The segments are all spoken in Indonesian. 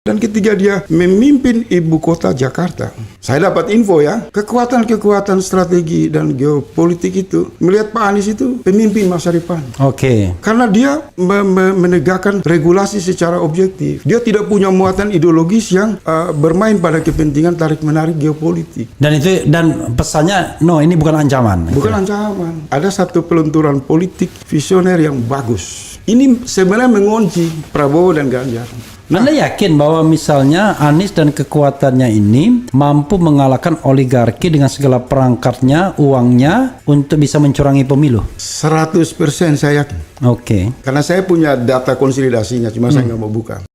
Dan ketika dia memimpin ibu kota Jakarta, saya dapat info ya, kekuatan-kekuatan strategi dan geopolitik itu melihat Pak Anies itu pemimpin masa depan. Oke. Karena dia menegakkan regulasi secara objektif. Dia tidak punya muatan ideologis yang bermain pada kepentingan tarik-menarik geopolitik. Dan pesannya, no, ini bukan ancaman. Bukan ancaman. Ada satu pelunturan politik visioner yang bagus. Ini sebenarnya mengunci Prabowo dan Ganjar. Anda yakin bahwa misalnya Anies dan kekuatannya ini mampu mengalahkan oligarki dengan segala perangkatnya, uangnya untuk bisa mencurangi pemilu? 100% saya yakin. Oke. Karena saya punya data konsolidasinya, cuma saya nggak mau buka.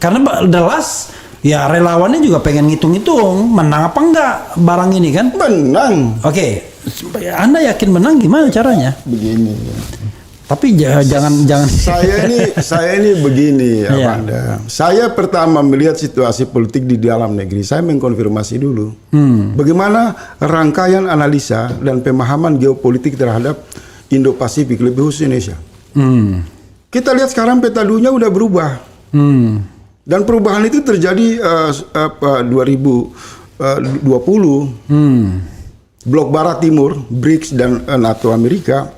Karena jelas ya relawannya juga pengen ngitung-ngitung menang apa enggak barang ini kan? Menang. Oke. Anda yakin menang gimana caranya? Begini. Tapi jangan. Saya ini begini ya, Iya. Anda. Saya pertama melihat situasi politik di dalam negeri. Saya mengkonfirmasi dulu bagaimana rangkaian analisa dan pemahaman geopolitik terhadap Indo-Pasifik, lebih khusus Indonesia. Kita lihat sekarang peta dunia udah berubah. Dan perubahan itu terjadi 2020. Blok Barat Timur, BRICS dan NATO Amerika.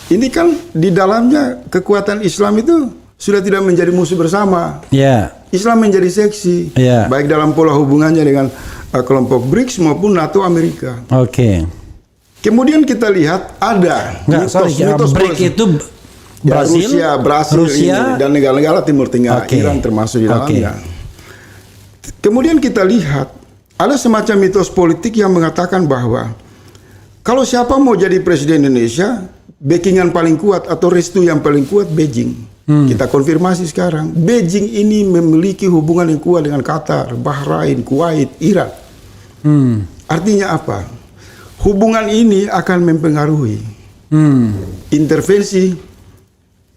Ini kan di dalamnya kekuatan Islam itu sudah tidak menjadi musuh bersama. Ya. Islam menjadi seksi, baik dalam pola hubungannya dengan kelompok BRICS maupun NATO Amerika. Oke. Kemudian kita lihat ada mitos BRICS itu ya, Rusia dan negara-negara Timur Tengah, Iran termasuk di dalamnya. Kemudian kita lihat ada semacam mitos politik yang mengatakan bahwa kalau siapa mau jadi presiden Indonesia, backingan paling kuat atau restu yang paling kuat Beijing. Kita konfirmasi sekarang, Beijing ini memiliki hubungan yang kuat dengan Qatar, Bahrain, Kuwait, Irak. Artinya apa? Hubungan ini akan mempengaruhi intervensi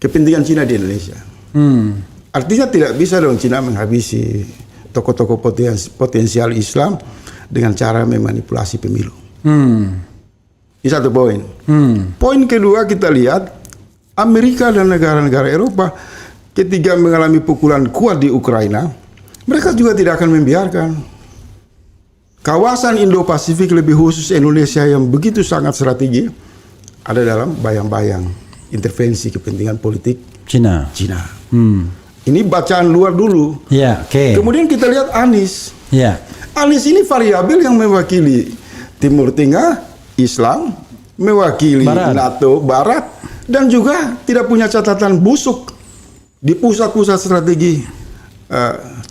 kepentingan Cina di Indonesia. Artinya tidak bisa dong Cina menghabisi tokoh-tokoh potensial Islam dengan cara memanipulasi pemilu. Ini satu poin. Poin kedua kita lihat Amerika dan negara-negara Eropa ketika mengalami pukulan kuat di Ukraina, mereka juga tidak akan membiarkan kawasan Indo-Pasifik, lebih khusus Indonesia yang begitu sangat strategi, ada dalam bayang-bayang intervensi kepentingan politik Cina. Ini bacaan luar dulu. Ya, oke. Kemudian kita lihat Anies. Ya. Anies ini variabel yang mewakili Timur Tengah, Islam, mewakili NATO Barat, dan juga tidak punya catatan busuk di pusat-pusat strategi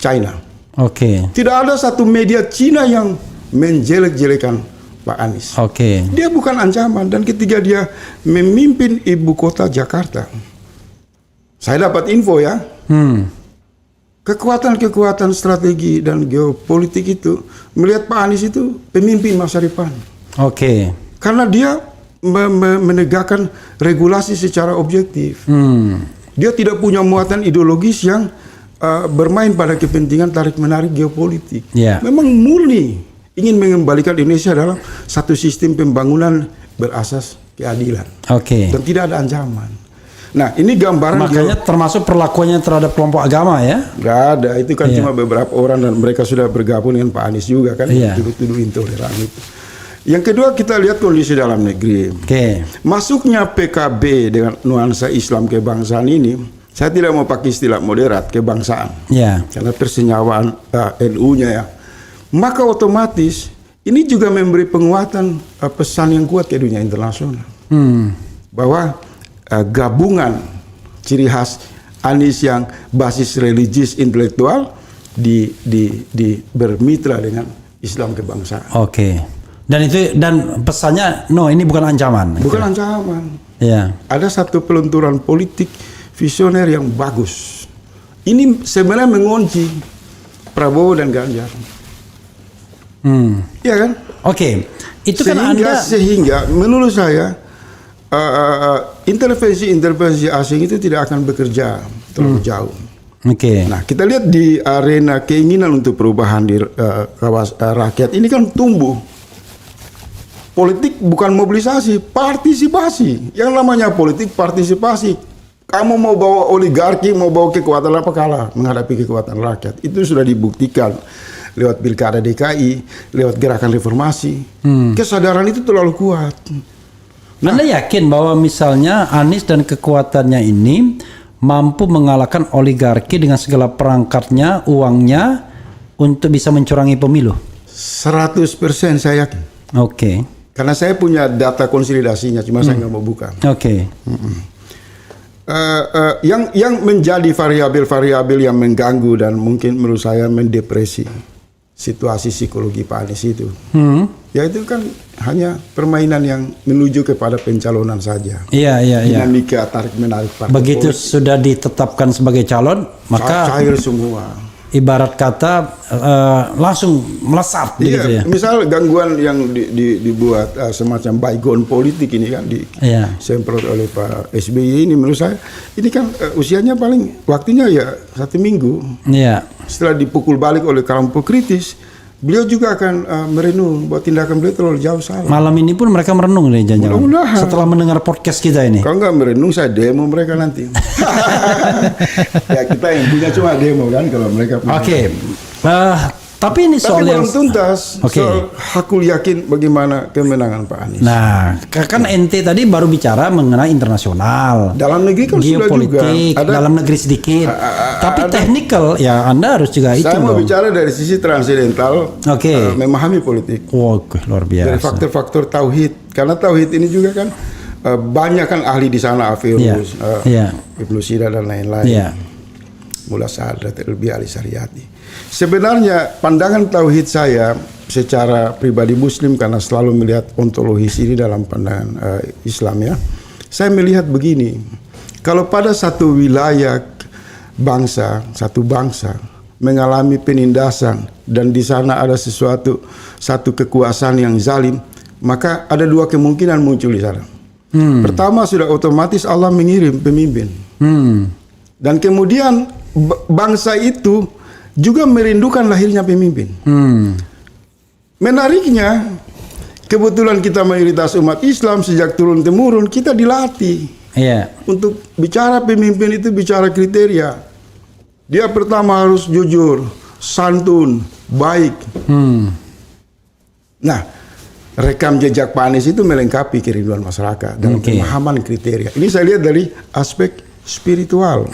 China. Oke. Tidak ada satu media Cina yang menjelek-jelekan Pak Anies. Oke. Dia bukan ancaman, dan ketika dia memimpin ibu kota Jakarta, saya dapat info ya, kekuatan-kekuatan strategi dan geopolitik itu melihat Pak Anies itu pemimpin masa depan. Oke. Karena dia menegakkan regulasi secara objektif. Dia tidak punya muatan ideologis yang bermain pada kepentingan tarik-menarik geopolitik. Memang murni ingin mengembalikan Indonesia dalam satu sistem pembangunan berasas keadilan. Dan tidak ada ancaman. Nah, ini gambaran. Makanya termasuk perlakuannya terhadap kelompok agama ya? Nggak ada, itu kan cuma beberapa orang dan mereka sudah bergabung dengan Pak Anies juga kan, tuduh-tuduh intoleran itu. Yang kedua, kita lihat kondisi dalam negeri. Masuknya PKB dengan nuansa Islam kebangsaan ini, saya tidak mau pakai istilah moderat kebangsaan, karena persenyawaan NU-nya ya. Maka otomatis ini juga memberi penguatan pesan yang kuat ke dunia internasional bahwa gabungan ciri khas Anies yang basis religius intelektual bermitra dengan Islam kebangsaan. Dan pesannya ini bukan ancaman. Bukan ancaman. Ya. Ada satu pelunturan politik visioner yang bagus. Ini sebenarnya mengunci Prabowo dan Ganjar. Iya kan? Itu kan sehingga menurut saya intervensi asing itu tidak akan bekerja terlalu jauh. Nah, kita lihat di arena keinginan untuk perubahan di rakyat ini kan tumbuh. Politik bukan mobilisasi, partisipasi. Yang namanya politik partisipasi. Kamu mau bawa oligarki, mau bawa kekuatan apa kalah menghadapi kekuatan rakyat. Itu sudah dibuktikan lewat Pilkada DKI, lewat gerakan reformasi. Kesadaran itu terlalu kuat. Anda yakin bahwa misalnya Anies dan kekuatannya ini mampu mengalahkan oligarki dengan segala perangkatnya, uangnya untuk bisa mencurangi pemilu? 100% saya yakin. Karena saya punya data konsolidasinya, cuma saya nggak mau buka. Yang menjadi variabel-variabel yang mengganggu dan mungkin menurut saya mendepresi situasi psikologi Pak Anies itu. Ya itu kan hanya permainan yang menuju kepada pencalonan saja. Dinamika tarik menarik partai. Begitu sudah ditetapkan sebagai calon, maka cair semua. Ibarat kata langsung melesat begitu ya. Misal gangguan yang dibuat semacam baygon politik ini kan disemprot oleh Pak SBY ini, menurut saya ini kan usianya paling waktunya ya 1 minggu. Setelah dipukul balik oleh kelompok kritis, beliau juga akan merenung bahwa tindakan beliau terlalu jauh salah. Malam ini pun mereka merenung nih jangan-jangan. Setelah mendengar podcast kita ini. Kalau nggak merenung, saya demo mereka nanti. Ya kita yang punya cuma demo kan kalau mereka punya. Tapi ini soal yang belum tuntas. Soal hakul yakin bagaimana kemenangan Pak Anies. Nah, kan ente tadi baru bicara mengenai internasional. Dalam negeri kan geopolitik, sudah juga. Dalam negeri sedikit. Tapi teknikal ya Anda harus juga itu. Saya mau bicara dari sisi transidental, memahami politik. Luar biasa. Dari faktor-faktor tauhid. Karena tauhid ini juga kan banyak kan ahli di sana, Averus, Ibnu Sina dan lain-lain. Mullah Sa'adat Al-Bi Ali Syariati. Sebenarnya pandangan tauhid saya secara pribadi muslim, karena selalu melihat ontologis ini dalam pandangan Islam ya. Saya melihat begini, kalau pada satu wilayah satu bangsa mengalami penindasan dan di sana ada satu kekuasaan yang zalim, maka ada 2 kemungkinan muncul di sana. Pertama, sudah otomatis Allah mengirim pemimpin. Dan kemudian bangsa itu juga merindukan lahirnya pemimpin. Menariknya, kebetulan kita mayoritas umat Islam sejak turun-temurun kita dilatih untuk bicara pemimpin itu bicara kriteria. Dia pertama harus jujur, santun, baik. Nah, rekam jejak Pak Anies itu melengkapi kerinduan masyarakat dalam pemahaman kriteria. Ini saya lihat dari aspek spiritual,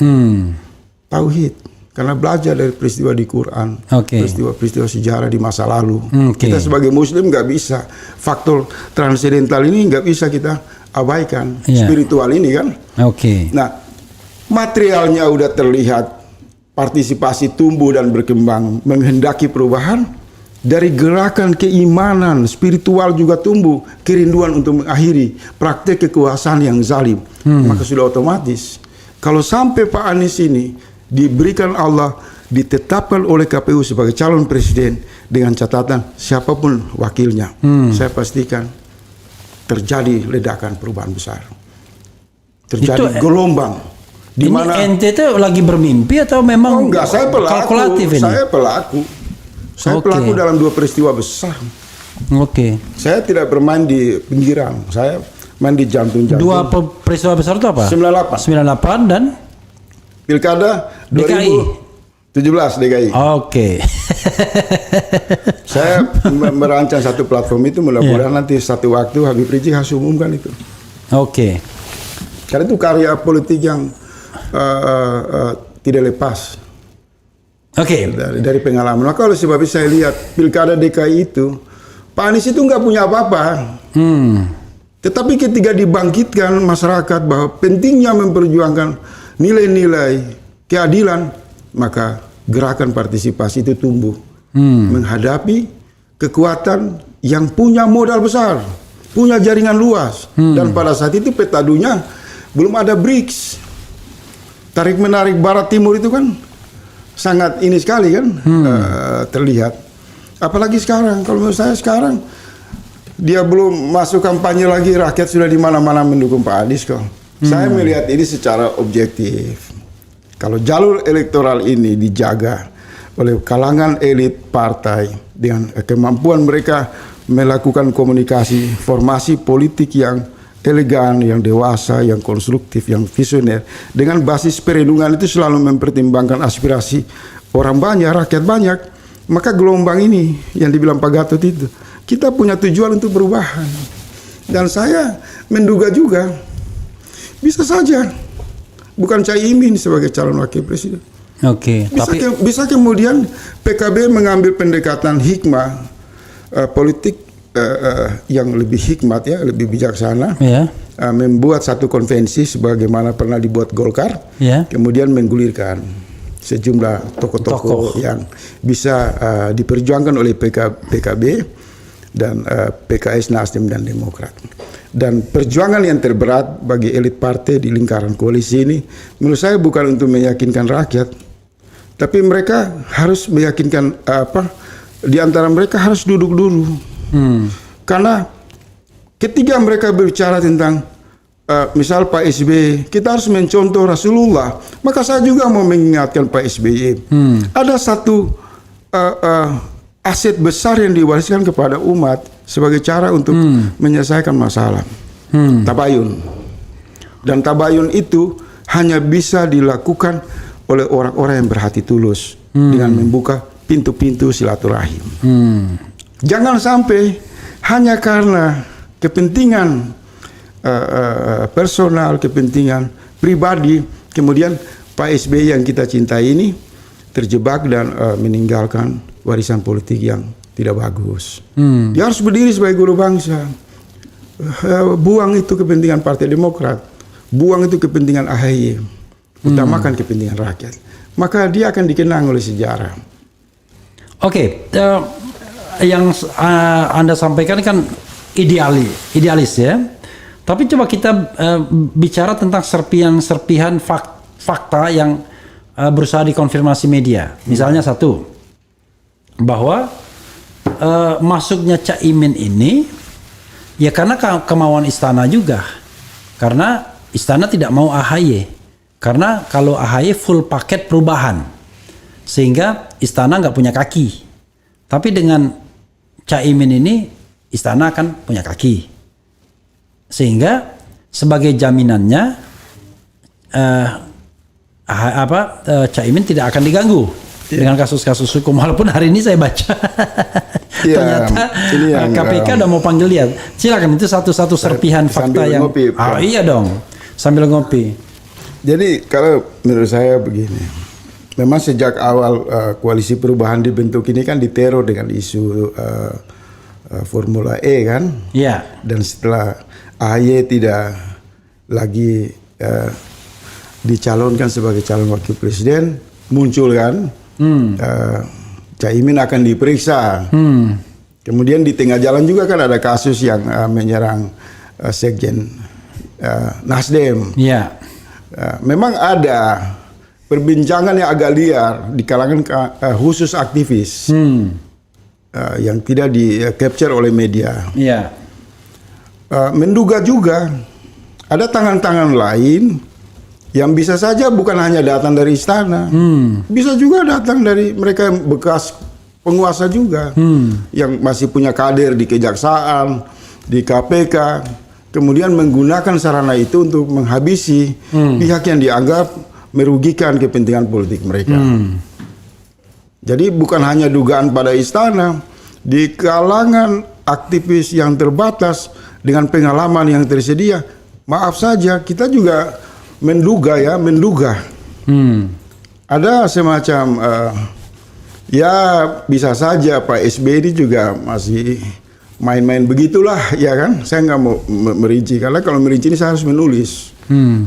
tauhid. Karena belajar dari peristiwa di Quran, peristiwa sejarah di masa lalu. Kita sebagai Muslim nggak bisa faktor transidental ini nggak bisa kita abaikan. Spiritual ini kan. Nah, materialnya udah terlihat, partisipasi tumbuh dan berkembang, menghendaki perubahan. Dari gerakan keimanan spiritual juga tumbuh kerinduan untuk mengakhiri praktek kekuasaan yang zalim. Maka sudah otomatis kalau sampai Pak Anies ini diberikan Allah ditetapkan oleh KPU sebagai calon presiden dengan catatan siapapun wakilnya, saya pastikan terjadi ledakan perubahan besar, terjadi gelombang. Di mana ente itu lagi bermimpi atau memang enggak, saya pelaku, kalkulatif ini? Saya pelaku dalam 2 peristiwa besar. Saya tidak bermain di pinggiran, saya main di jantung-jantung. 2 peristiwa besar itu apa? 98 dan Pilkada 2017 DKI. Saya merancang satu platform itu, mudah-mudahan nanti satu waktu Habib Rizik harus umumkan itu. Karena itu karya politik yang tidak lepas dari pengalaman. Maka oleh sebab itu saya lihat Pilkada DKI itu, Pak Anies itu nggak punya apa-apa. Tetapi ketika dibangkitkan masyarakat bahwa pentingnya memperjuangkan nilai-nilai keadilan, maka gerakan partisipasi itu tumbuh menghadapi kekuatan yang punya modal besar, punya jaringan luas, dan pada saat itu petadunya belum ada BRICS. Tarik menarik Barat Timur itu kan sangat ini sekali kan terlihat. Apalagi sekarang, kalau menurut saya sekarang dia belum masuk kampanye lagi, rakyat sudah di mana-mana mendukung Pak Anies kok. Saya melihat ini secara objektif. Kalau jalur elektoral ini dijaga oleh kalangan elit partai dengan kemampuan mereka melakukan komunikasi, formasi politik yang elegan, yang dewasa, yang konstruktif, yang visioner, dengan basis perlindungan itu selalu mempertimbangkan aspirasi orang banyak, rakyat banyak, maka gelombang ini yang dibilang Pak Gatot itu, kita punya tujuan untuk perubahan. Dan saya menduga juga bisa saja bukan Caimin sebagai calon wakil presiden. Bisa kemudian PKB mengambil pendekatan hikmah politik yang lebih hikmat ya, lebih bijaksana, membuat satu konvensi sebagaimana pernah dibuat Golkar, kemudian menggulirkan sejumlah tokoh-tokoh yang bisa diperjuangkan oleh PKB dan PKS, Nasdem dan Demokrat. Dan perjuangan yang terberat bagi elit partai di lingkaran koalisi ini, menurut saya bukan untuk meyakinkan rakyat, tapi mereka harus meyakinkan di antara mereka harus duduk dulu. Karena ketika mereka berbicara tentang misal Pak SBY, kita harus mencontoh Rasulullah, maka saya juga mau mengingatkan Pak SBY. Ada satu aset besar yang diwariskan kepada umat sebagai cara untuk menyelesaikan masalah. Tabayun. Dan tabayun itu hanya bisa dilakukan oleh orang-orang yang berhati tulus dengan membuka pintu-pintu silaturahim. Jangan sampai hanya karena kepentingan personal, kepentingan pribadi, kemudian Pak SBY yang kita cintai ini terjebak dan meninggalkan warisan politik yang tidak bagus. Dia harus berdiri sebagai guru bangsa. Buang itu kepentingan Partai Demokrat, buang itu kepentingan AHY, utamakan kepentingan rakyat. Maka dia akan dikenang oleh sejarah. Yang Anda sampaikan kan idealis ya. Tapi coba kita bicara tentang serpihan fakta yang berusaha dikonfirmasi media. Misalnya satu, bahwa masuknya Caimin ini ya karena kemauan istana juga. Karena istana tidak mau AHY. Karena kalau AHY full paket perubahan, sehingga istana nggak punya kaki. Tapi dengan Caimin ini istana akan punya kaki. Sehingga sebagai jaminannya Caimin tidak akan diganggu dengan kasus-kasus hukum. Walaupun hari ini saya baca ternyata KPK udah mau panggil dia. Silakan, itu satu serpihan fakta yang ngopi, iya dong, sambil ngopi. Jadi kalau menurut saya begini, memang sejak awal koalisi perubahan dibentuk ini kan diteror dengan isu Formula E kan. Dan setelah AHY tidak lagi dicalonkan sebagai calon wakil presiden, muncul kan Caimin akan diperiksa. Kemudian di tengah jalan juga kan ada kasus yang menyerang Sekjen Nasdem. Memang ada perbincangan yang agak liar di kalangan khusus aktivis yang tidak di capture oleh media. Iya. Menduga juga ada tangan-tangan lain yang bisa saja bukan hanya datang dari istana, bisa juga datang dari mereka yang bekas penguasa juga, yang masih punya kader di kejaksaan, di KPK, kemudian menggunakan sarana itu untuk menghabisi pihak yang dianggap merugikan kepentingan politik mereka. Jadi bukan hanya dugaan pada istana, di kalangan aktivis yang terbatas dengan pengalaman yang tersedia, maaf saja kita juga menduga. Ada semacam ya bisa saja Pak SBY ini juga masih main-main begitulah, ya kan? Saya nggak mau merinci, karena kalau merinci ini saya harus menulis,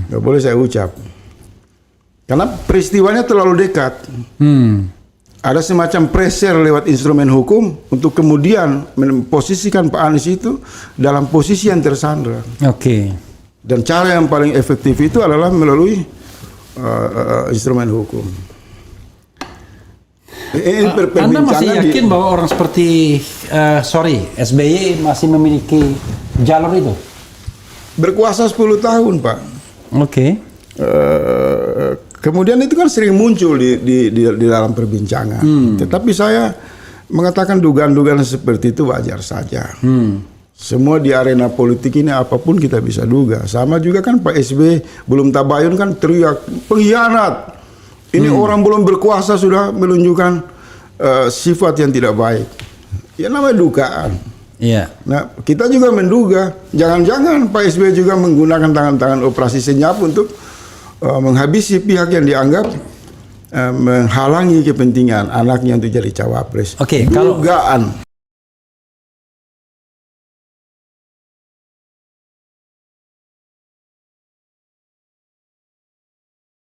nggak boleh saya ucap, karena peristiwanya terlalu dekat. Ada semacam pressure lewat instrumen hukum untuk kemudian memposisikan Pak Anies itu dalam posisi yang tersandra. Oke. Dan cara yang paling efektif itu adalah melalui instrumen hukum. Anda masih yakin bahwa orang seperti SBY masih memiliki jalur itu? Berkuasa 10 tahun, Pak. Oke. Kemudian itu kan sering muncul di dalam perbincangan. Tetapi saya mengatakan dugaan-dugaan seperti itu wajar saja. Semua di arena politik ini apapun kita bisa duga. Sama juga kan Pak SBY belum tabayun kan teriak pengkhianat. Ini orang belum berkuasa sudah menunjukkan sifat yang tidak baik. Ya namanya dugaan. Iya. Nah kita juga menduga jangan-jangan Pak SBY juga menggunakan tangan-tangan operasi senyap untuk menghabisi pihak yang dianggap menghalangi kepentingan anaknya untuk jadi cawapres. Oke, kalau dugaan.